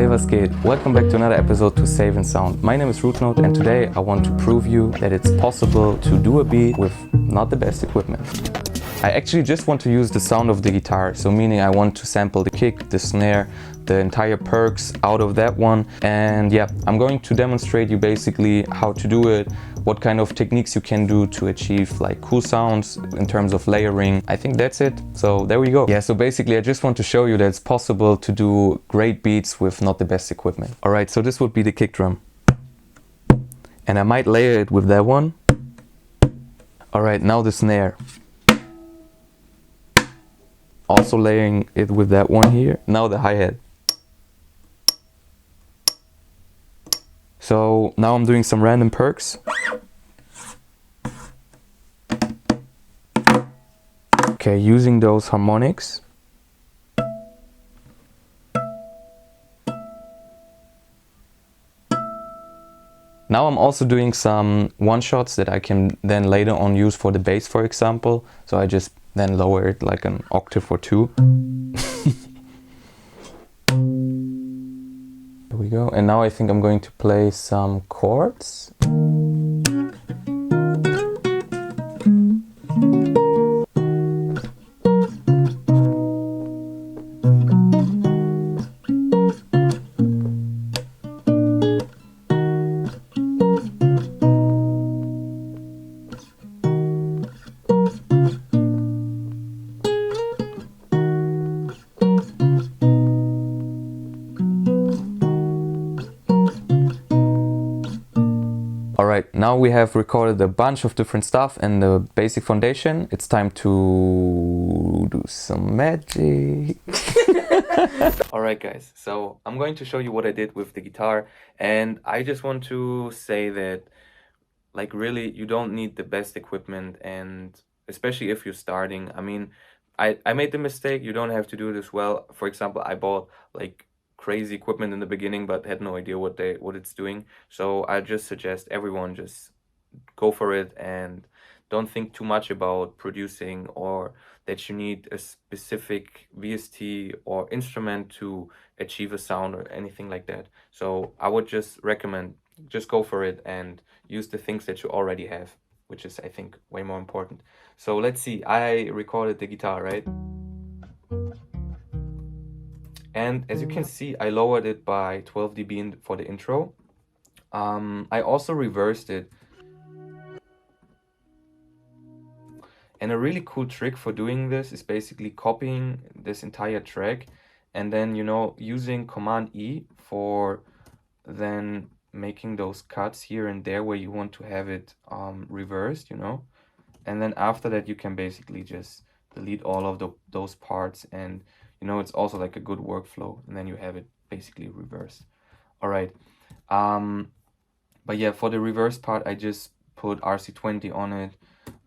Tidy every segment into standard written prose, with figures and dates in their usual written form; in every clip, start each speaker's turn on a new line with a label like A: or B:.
A: was geht? Welcome back to another episode to Save and Sound. My name is Rudenote and today I want to prove you that it's possible to do a beat with not the best equipment. I actually just want to use the sound of the guitar, so meaning I want to sample the kick, the snare, the entire perks out of that one. And yeah, I'm going to demonstrate you basically how to do it, what kind of techniques you can do to achieve like cool sounds in terms of layering. I think that's it. So there we go. Yeah, so basically I just want to show you that it's possible to do great beats with not the best equipment. All right, so this would be the kick drum. And I might layer it with that one. All right, now the snare. Also layering it with that one here. Now the hi-hat. So now I'm doing some random perks. Okay, using those harmonics. Now I'm also doing some one-shots that I can then later on use for the bass, for example. So I just then lower it like an octave or two. There we go. And now I think I'm going to play some chords. Alright, now we have recorded a bunch of different stuff and the basic foundation. It's time to do some magic. Alright guys, so I'm going to show you what I did with the guitar, and I just want to say that like really you don't need the best equipment, and especially if you're starting. I mean, I made the mistake, you don't have to do this well. For example, I bought like crazy equipment in the beginning but had no idea what it's doing. So I just suggest everyone just go for it and don't think too much about producing or that you need a specific VST or instrument to achieve a sound or anything like that. So I would just recommend just go for it and use the things that you already have, which is I think way more important. So let's see, I recorded the guitar, right? And as you can see, I lowered it by 12 dB for the intro. I also reversed it. And a really cool trick for doing this is basically copying this entire track and then, you know, using Command E for then making those cuts here and there where you want to have it reversed, you know. And then after that, you can basically just delete all of those parts, and you know, it's also like a good workflow, and then you have it basically reversed. All right. But yeah, for the reverse part, I just put RC20 on it.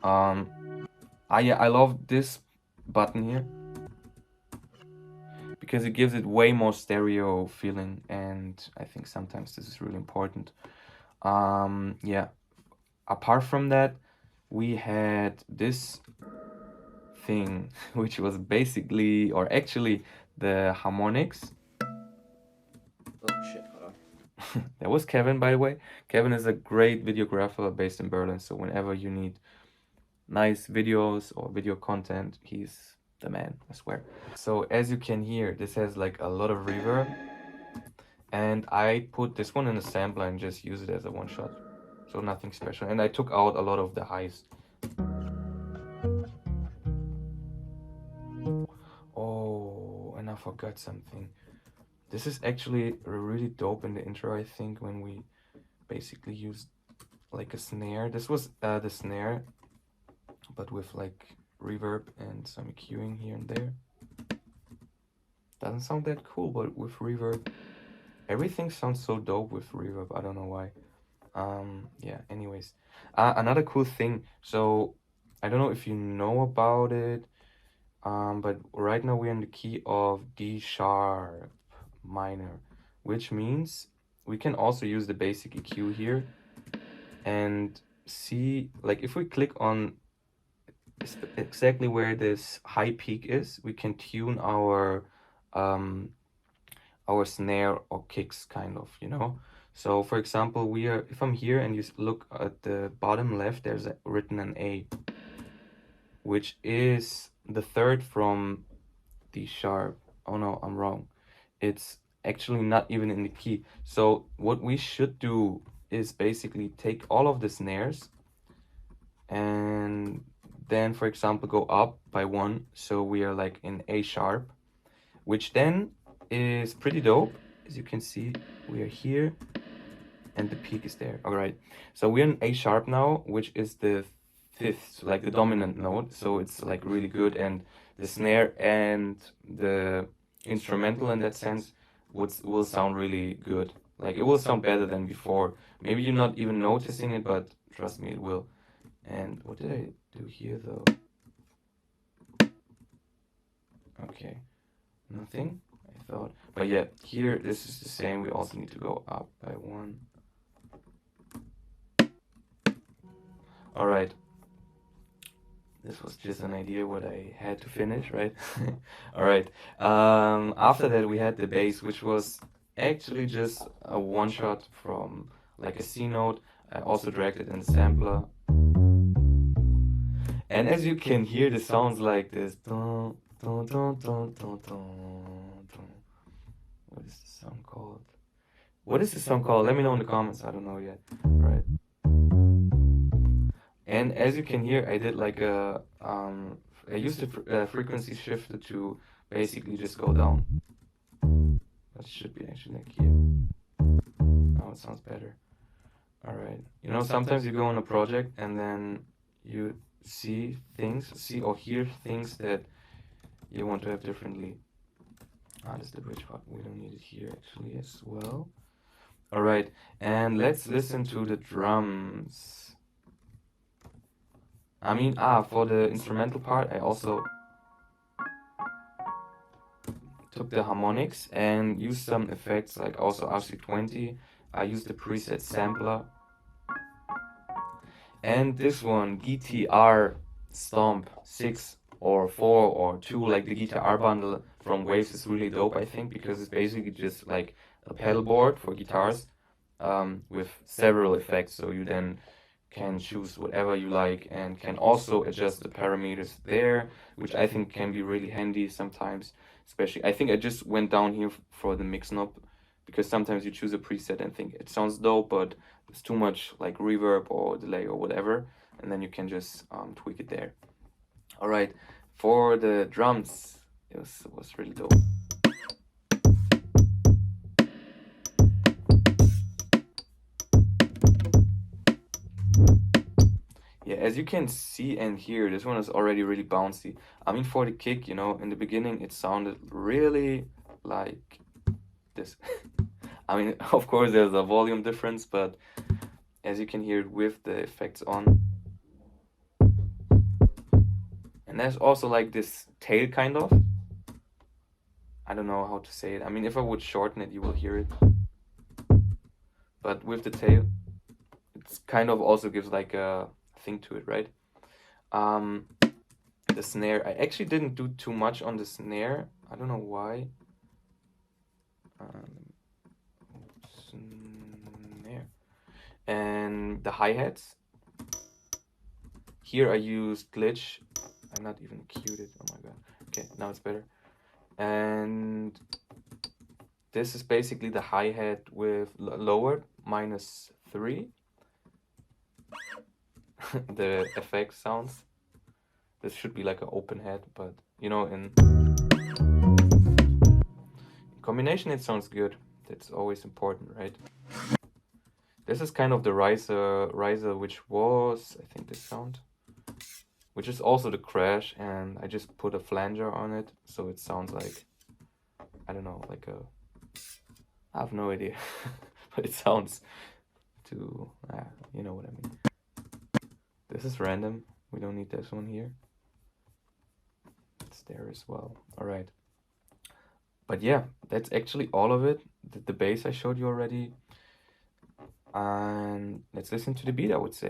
A: I love this button here because it gives it way more stereo feeling, and I think sometimes this is really important. Yeah, apart from that, we had this thing which was basically, or actually, the harmonics.
B: Oh shit, hold on.
A: That was Kevin, by the way. Kevin is a great videographer based in Berlin, so whenever you need nice videos or video content, he's the man, I swear. So as you can hear, this has like a lot of reverb, and I put this one in a sampler and just use it as a one shot, so nothing special. And I took out a lot of the highs. Oh, and I forgot something. This is actually really dope in the intro, I think, when we basically used like a snare. This was the snare, but with like reverb and some EQing here and there. Doesn't sound that cool, but with reverb, everything sounds so dope with reverb. I don't know why. Yeah, anyways. Another cool thing, so I don't know if you know about it, but right now we're in the key of D sharp minor, which means we can also use the basic EQ here and see, like if we click on exactly where this high peak is, we can tune our our snare or kicks, kind of, you know. So for example, if I'm here and you look at the bottom left, there's written an A, which is the third from D sharp. Oh no, I'm wrong. It's actually not even in the key. So what we should do is basically take all of the snares and then, for example, go up by one, so we are like in A sharp, which then is pretty dope. As you can see, we are here and the peak is there. All right, so we're in A sharp now, which is the fifth, like the dominant note, so it's like really good, and the snare and the instrumental in that sense will sound really good. Like it will sound better than before. Maybe you're not even noticing it, but trust me, it will. And what did I do here though? Okay, nothing, I thought. But yeah, here this is the same. We also need to go up by one. All right. This was just an idea what I had to finish, right? All right. After that we had the bass, which was actually just a one shot from like a C note. I also dragged it in the sampler. And as you can hear, the sounds like this. Dun, dun, dun, dun, dun, dun, dun. What is the song called? What is the song called? Let me know in the comments. I don't know yet. All right. And as you can hear, I did like a I used the frequency shifter to basically just go down. That should be actually like here. Oh, it sounds better. All right. You know, sometimes you go on a project and then you see or hear things that you want to have differently. Ah, that's the bridge part. We don't need it here actually as well. All right, and let's listen to the drums. I mean, for the instrumental part, I also took the harmonics and used some effects like also RC20. I used the preset sampler. And this one, GTR Stomp 6 or 4 or 2, like the guitar bundle from Waves is really dope, I think, because it's basically just like a pedal board for guitars with several effects. So you then can choose whatever you like and can also adjust the parameters there, which I think can be really handy sometimes. Especially, I think I just went down here for the mix knob, because sometimes you choose a preset and think it sounds dope, but there's too much like reverb or delay or whatever, and then you can just tweak it there. All right, for the drums, it was really dope. Yeah, as you can see and hear, this one is already really bouncy. I mean, for the kick, you know, in the beginning it sounded really like this. I mean, of course there's a volume difference, but as you can hear with the effects on. And there's also like this tail kind of. I don't know how to say it. I mean, if I would shorten it, you will hear it. But with the tail, it's kind of also gives like a thing to it, right? The snare, I actually didn't do too much on the snare. I don't know why. Snare. And the hi-hats. Here I used glitch. I'm not even cued it. Oh my god. Okay, now it's better. And this is basically the hi-hat with lowered -3. The effect sounds. This should be like an open hat, but you know, in combination it sounds good. That's always important, right? This is kind of the riser, which was, I think, this sound, which is also the crash, and I just put a flanger on it, so it sounds like, I don't know, like a, I have no idea, but it sounds to, you know what I mean. This is random. We don't need this one here. It's there as well. All right. But yeah, that's actually all of it. The bass I showed you already. And let's listen to the beat, I would say.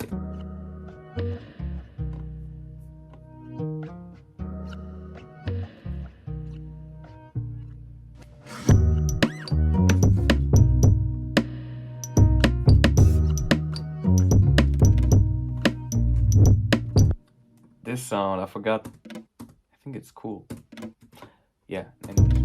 A: this sound. I forgot. I think it's cool. Yeah, anyways.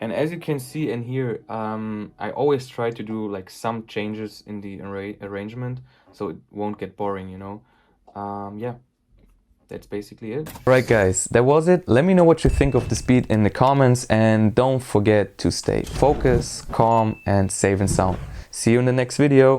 A: And as you can see and hear, I always try to do like some changes in the arrangement so it won't get boring, you know. Yeah, that's basically it. Alright guys, that was it. Let me know what you think of this beat in the comments, and don't forget to stay focused, calm and safe and sound. See you in the next video.